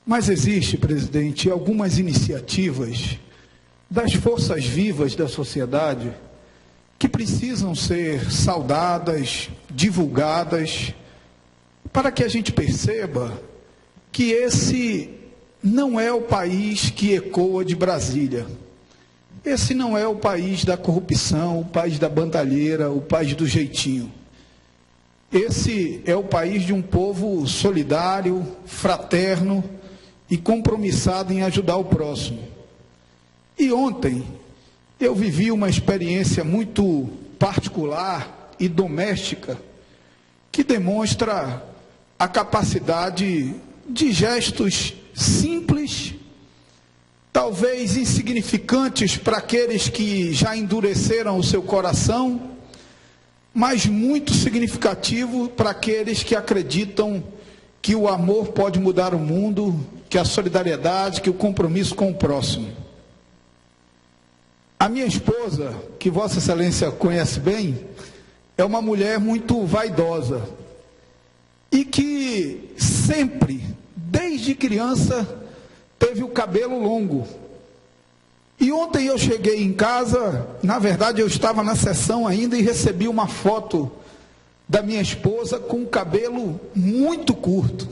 Mas existe, presidente, algumas iniciativas das forças vivas da sociedade que precisam ser saudadas, divulgadas, para que a gente perceba que esse não é o país que ecoa de Brasília. Esse não é o país da corrupção, o país da bandalheira, o país do jeitinho. Esse é o país de um povo solidário, fraterno e compromissado em ajudar o próximo. E ontem eu vivi uma experiência muito particular e doméstica que demonstra a capacidade de gestos simples, talvez insignificantes para aqueles que já endureceram o seu coração, mas muito significativo para aqueles que acreditam que o amor pode mudar o mundo, que a solidariedade, que o compromisso com o próximo. A minha esposa, que Vossa Excelência conhece bem, é uma mulher muito vaidosa e que sempre, desde criança, teve o cabelo longo. E ontem eu cheguei em casa, na verdade eu estava na sessão ainda e recebi uma foto da minha esposa com o cabelo muito curto.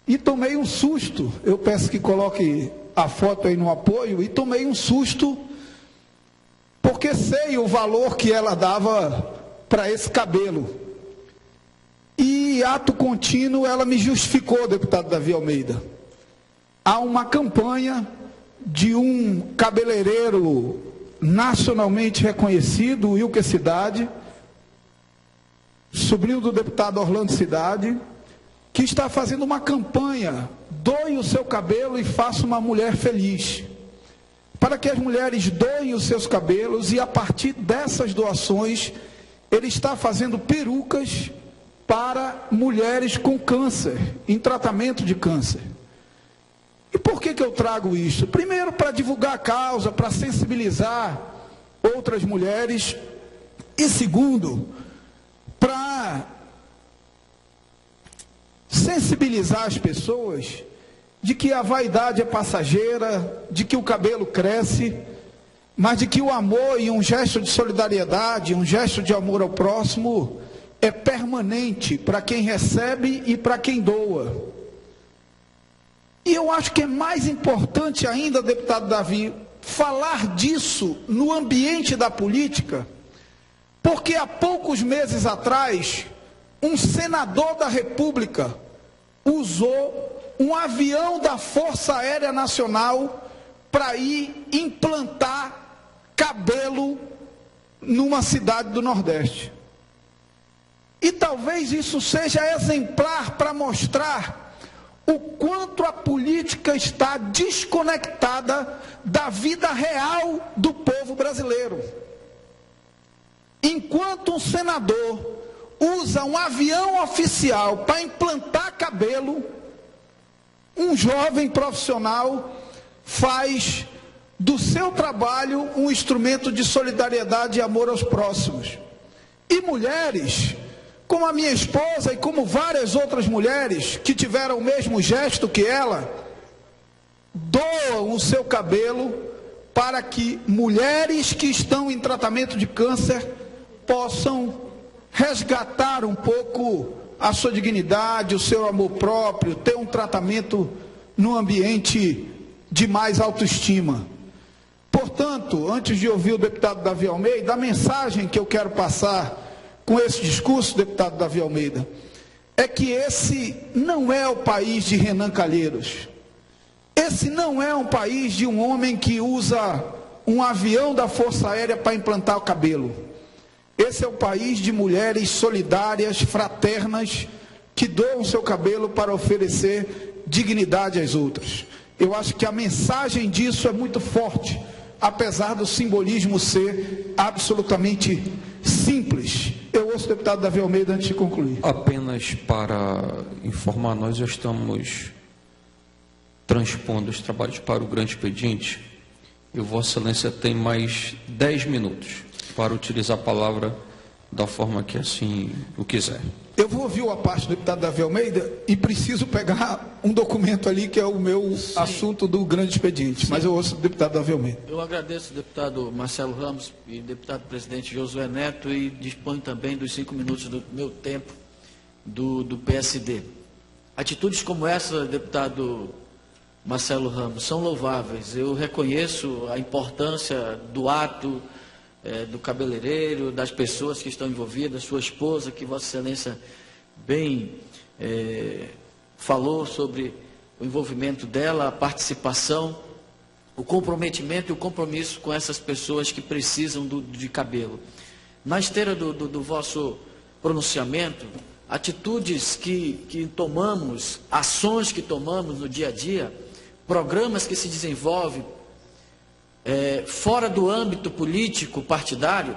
E tomei um susto, eu peço que coloque a foto aí no apoio, e tomei um susto, porque sei o valor que ela dava para esse cabelo. E ato contínuo ela me justificou, deputado Davi Almeida. Há uma campanha de um cabeleireiro nacionalmente reconhecido, Wilker Cidade, sobrinho do deputado Orlando Cidade, que está fazendo uma campanha, doe o seu cabelo e faça uma mulher feliz, para que as mulheres doem os seus cabelos, e a partir dessas doações, ele está fazendo perucas para mulheres com câncer, em tratamento de câncer. E por que eu trago isso? Primeiro, para divulgar a causa, para sensibilizar outras mulheres, e segundo, para sensibilizar as pessoas de que a vaidade é passageira, de que o cabelo cresce, mas de que o amor e um gesto de solidariedade, um gesto de amor ao próximo, é permanente para quem recebe e para quem doa. E eu acho que é mais importante ainda, deputado Davi, falar disso no ambiente da política, porque há poucos meses atrás, um senador da República usou um avião da Força Aérea Nacional para ir implantar cabelo numa cidade do Nordeste. E talvez isso seja exemplar para mostrar o quanto a política está desconectada da vida real do povo brasileiro. Enquanto um senador usa um avião oficial para implantar cabelo, um jovem profissional faz do seu trabalho um instrumento de solidariedade e amor aos próximos. E mulheres, como a minha esposa e como várias outras mulheres que tiveram o mesmo gesto que ela, doam o seu cabelo para que mulheres que estão em tratamento de câncer possam resgatar um pouco a sua dignidade, o seu amor próprio, ter um tratamento num ambiente de mais autoestima. Portanto, antes de ouvir o deputado Davi Almeida, a mensagem que eu quero passar com esse discurso, deputado Davi Almeida, é que esse não é o país de Renan Calheiros. Esse não é um país de um homem que usa um avião da Força Aérea para implantar o cabelo. Esse é o país de mulheres solidárias, fraternas, que doam seu cabelo para oferecer dignidade às outras. Eu acho que a mensagem disso é muito forte, apesar do simbolismo ser absolutamente simples. Eu ouço o deputado Davi Almeida antes de concluir. Apenas para informar, nós já estamos transpondo os trabalhos para o grande expediente, e Vossa Excelência tem mais 10 minutos para utilizar a palavra da forma que assim o quiser. Eu vou ouvir a parte do deputado Davi Almeida e preciso pegar um documento ali que é o meu assunto do grande expediente, mas eu ouço o deputado Davi Almeida. Eu agradeço, deputado Marcelo Ramos e deputado presidente Josué Neto, e disponho também dos 5 minutos do meu tempo do PSD. Atitudes como essa, deputado Marcelo Ramos, são louváveis. Eu reconheço a importância do ato, do cabeleireiro, das pessoas que estão envolvidas, sua esposa, que Vossa Excelência bem falou sobre o envolvimento dela, a participação, o comprometimento e o compromisso com essas pessoas que precisam de cabelo. Na esteira do vosso pronunciamento, atitudes que tomamos, ações que tomamos no dia a dia, programas que se desenvolvem fora do âmbito político partidário,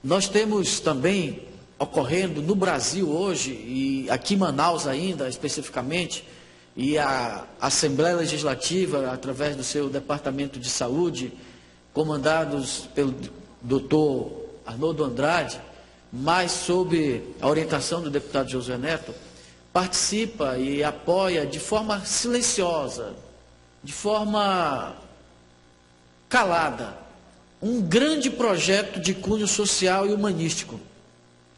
nós temos também ocorrendo no Brasil hoje, e aqui em Manaus ainda especificamente, e a Assembleia Legislativa, através do seu Departamento de Saúde, comandados pelo doutor Arnoldo Andrade, mas sob a orientação do deputado Josué Neto, participa e apoia de forma silenciosa, de forma calada, um grande projeto de cunho social e humanístico,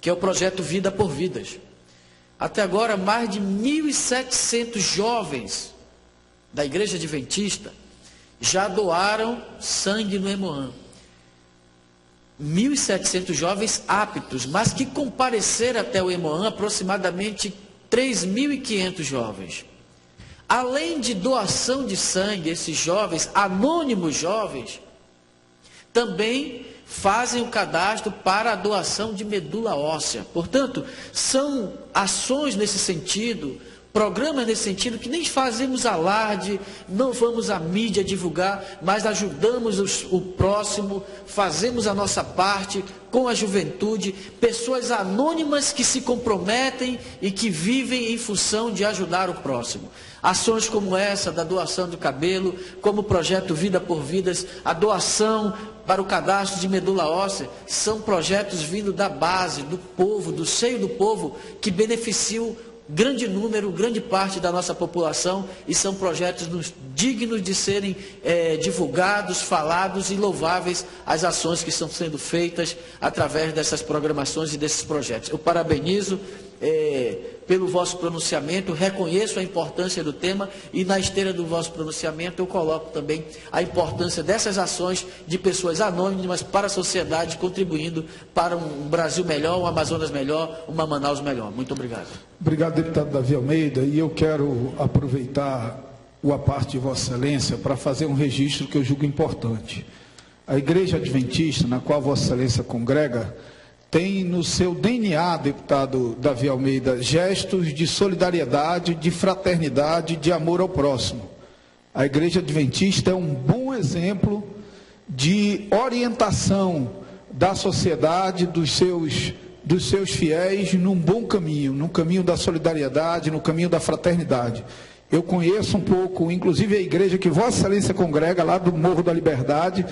que é o projeto Vida por Vidas. Até agora, mais de 1.700 jovens da Igreja Adventista já doaram sangue no Hemoan. 1.700 jovens aptos, mas que compareceram até o Hemoan aproximadamente 3.500 jovens. Além de doação de sangue, esses jovens, anônimos jovens, também fazem o cadastro para a doação de medula óssea. Portanto, são ações nesse sentido, programas nesse sentido, que nem fazemos alarde, não vamos à mídia divulgar, mas ajudamos o próximo, fazemos a nossa parte com a juventude, pessoas anônimas que se comprometem e que vivem em função de ajudar o próximo. Ações como essa, da doação do cabelo, como o projeto Vida por Vidas, a doação para o cadastro de medula óssea, são projetos vindo da base, do povo, do seio do povo, que beneficiam grande número, grande parte da nossa população, e são projetos dignos de serem divulgados, falados, e louváveis as ações que estão sendo feitas através dessas programações e desses projetos. Eu parabenizo pelo vosso pronunciamento, reconheço a importância do tema, e na esteira do vosso pronunciamento eu coloco também a importância dessas ações de pessoas anônimas para a sociedade, contribuindo para um Brasil melhor, um Amazonas melhor, uma Manaus melhor. Muito obrigado. Obrigado, deputado Davi Almeida, e eu quero aproveitar a parte de Vossa Excelência para fazer um registro que eu julgo importante. A Igreja Adventista, na qual Vossa Excelência congrega, tem no seu DNA, deputado Davi Almeida, gestos de solidariedade, de fraternidade, de amor ao próximo. A Igreja Adventista é um bom exemplo de orientação da sociedade, dos seus fiéis, num bom caminho, no caminho da solidariedade, no caminho da fraternidade. Eu conheço um pouco, inclusive a igreja que Vossa Excelência congrega, lá do Morro da Liberdade,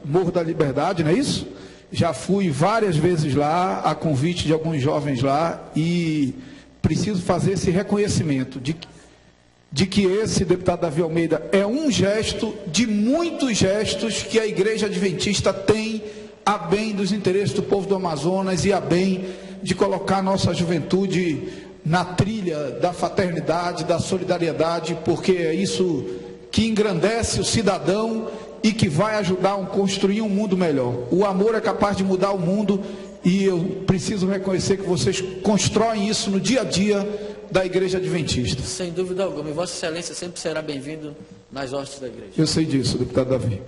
Morro da Liberdade, não é isso? Já fui várias vezes lá, a convite de alguns jovens lá, e preciso fazer esse reconhecimento de que esse deputado Davi Almeida é um gesto de muitos gestos que a Igreja Adventista tem a bem dos interesses do povo do Amazonas e a bem de colocar nossa juventude na trilha da fraternidade, da solidariedade, porque é isso que engrandece o cidadão e que vai ajudar a construir um mundo melhor. O amor é capaz de mudar o mundo, e eu preciso reconhecer que vocês constroem isso no dia a dia da Igreja Adventista. Sem dúvida alguma, e Vossa Excelência sempre será bem-vindo nas hostes da Igreja. Eu sei disso, deputado Davi.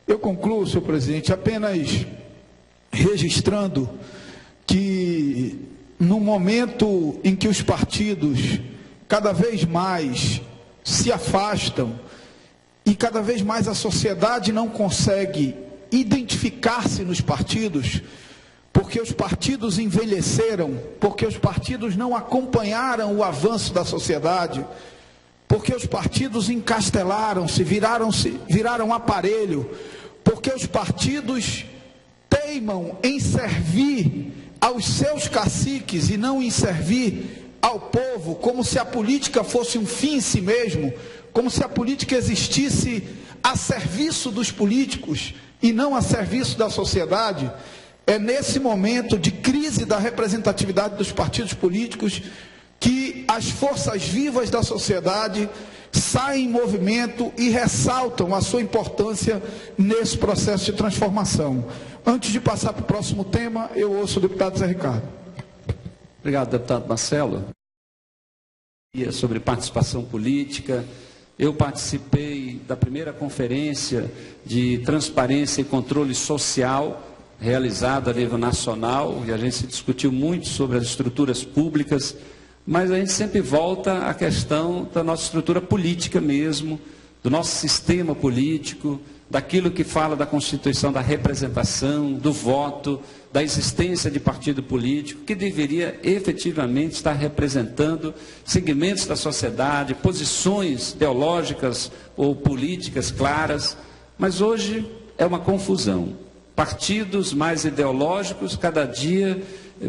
Eu concluo, senhor presidente, apenas registrando que no momento em que os partidos cada vez mais se afastam e cada vez mais a sociedade não consegue identificar-se nos partidos, porque os partidos envelheceram, porque os partidos não acompanharam o avanço da sociedade, porque os partidos encastelaram-se, viraram aparelho, porque os partidos teimam em servir aos seus caciques e não em servir ao povo, como se a política fosse um fim em si mesmo, como se a política existisse a serviço dos políticos e não a serviço da sociedade, é nesse momento de crise da representatividade dos partidos políticos que as forças vivas da sociedade saem em movimento e ressaltam a sua importância nesse processo de transformação. Antes de passar para o próximo tema, eu ouço o deputado Zé Ricardo. Obrigado, deputado Marcelo. Sobre participação política, eu participei da primeira conferência de transparência e controle social realizada a nível nacional, e a gente se discutiu muito sobre as estruturas públicas, mas a gente sempre volta à questão da nossa estrutura política mesmo, do nosso sistema político, daquilo que fala da Constituição, da representação, do voto, da existência de partido político, que deveria efetivamente estar representando segmentos da sociedade, posições ideológicas ou políticas claras, mas hoje é uma confusão. Partidos mais ideológicos, cada dia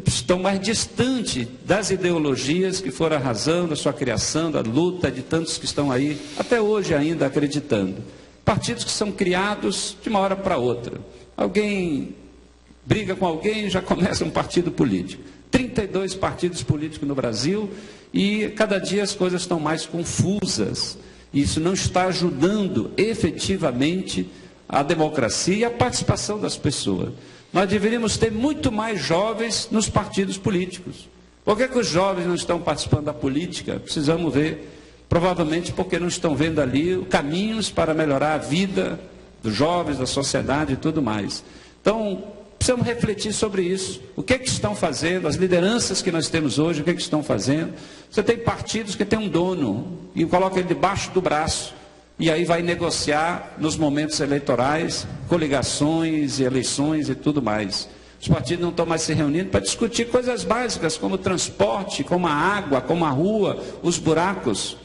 estão mais distantes das ideologias que foram a razão da sua criação, da luta de tantos que estão aí, até hoje ainda acreditando. Partidos que são criados de uma hora para outra. Alguém briga com alguém, já começa um partido político. 32 partidos políticos no Brasil e cada dia as coisas estão mais confusas. Isso não está ajudando efetivamente a democracia e a participação das pessoas. Nós deveríamos ter muito mais jovens nos partidos políticos. Por que os jovens não estão participando da política? Precisamos ver. Provavelmente porque não estão vendo ali caminhos para melhorar a vida dos jovens, da sociedade e tudo mais. Então, precisamos refletir sobre isso. O que é que estão fazendo? As lideranças que nós temos hoje, o que é que estão fazendo? Você tem partidos que têm um dono e coloca ele debaixo do braço. E aí vai negociar nos momentos eleitorais, coligações e eleições e tudo mais. Os partidos não estão mais se reunindo para discutir coisas básicas, como o transporte, como a água, como a rua, os buracos.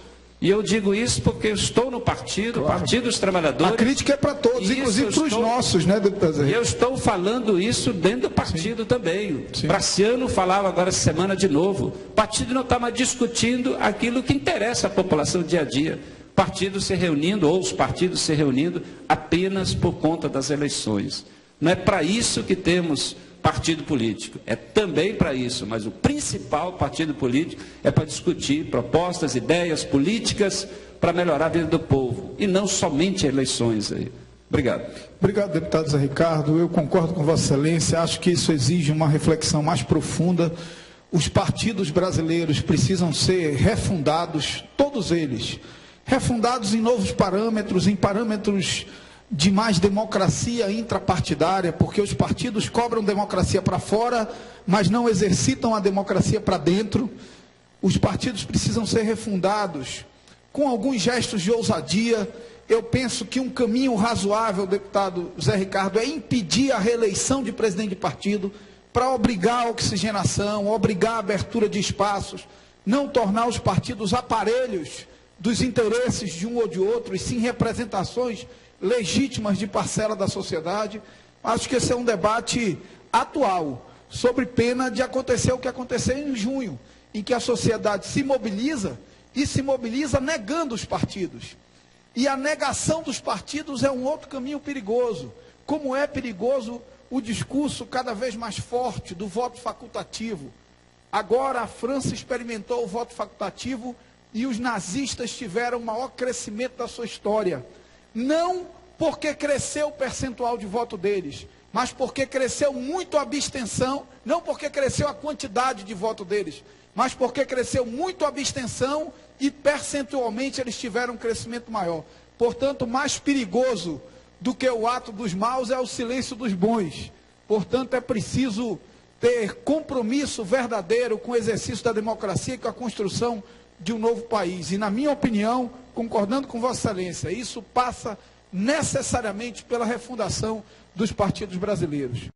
E eu digo isso porque eu estou no partido, claro. Partido dos Trabalhadores. A crítica é para todos, inclusive para os nossos, né, deputado Zé? E eu estou falando isso dentro do partido. Sim. Também. Sim. Praciano falava agora essa semana de novo. O partido não está mais discutindo aquilo que interessa à população dia a dia. Partidos se reunindo, ou os partidos se reunindo apenas por conta das eleições. Não é para isso que temos partido político, é também para isso, mas o principal partido político é para discutir propostas, ideias políticas para melhorar a vida do povo, e não somente eleições aí. Obrigado. Obrigado, deputado Zé Ricardo. Eu concordo com Vossa Excelência, acho que isso exige uma reflexão mais profunda. Os partidos brasileiros precisam ser refundados, todos eles, refundados em novos parâmetros, em parâmetros de mais democracia intrapartidária, porque os partidos cobram democracia para fora, mas não exercitam a democracia para dentro. Os partidos precisam ser refundados com alguns gestos de ousadia. Eu penso que um caminho razoável, deputado Zé Ricardo, é impedir a reeleição de presidente de partido para obrigar a oxigenação, obrigar a abertura de espaços, não tornar os partidos aparelhos dos interesses de um ou de outro, e sim representações legítimas de parcela da sociedade. Acho que esse é um debate atual, sobre pena de acontecer o que aconteceu em junho, em que a sociedade se mobiliza, e se mobiliza negando os partidos. E a negação dos partidos é um outro caminho perigoso, como é perigoso o discurso cada vez mais forte do voto facultativo. Agora a França experimentou o voto facultativo e os nazistas tiveram o maior crescimento da sua história. Não porque cresceu o percentual de voto deles, mas porque cresceu muito a abstenção, não porque cresceu a quantidade de voto deles, mas porque cresceu muito a abstenção e percentualmente eles tiveram um crescimento maior. Portanto, mais perigoso do que o ato dos maus é o silêncio dos bons. Portanto, é preciso ter compromisso verdadeiro com o exercício da democracia e com a construção de um novo país. E, na minha opinião, concordando com Vossa Excelência, isso passa necessariamente pela refundação dos partidos brasileiros.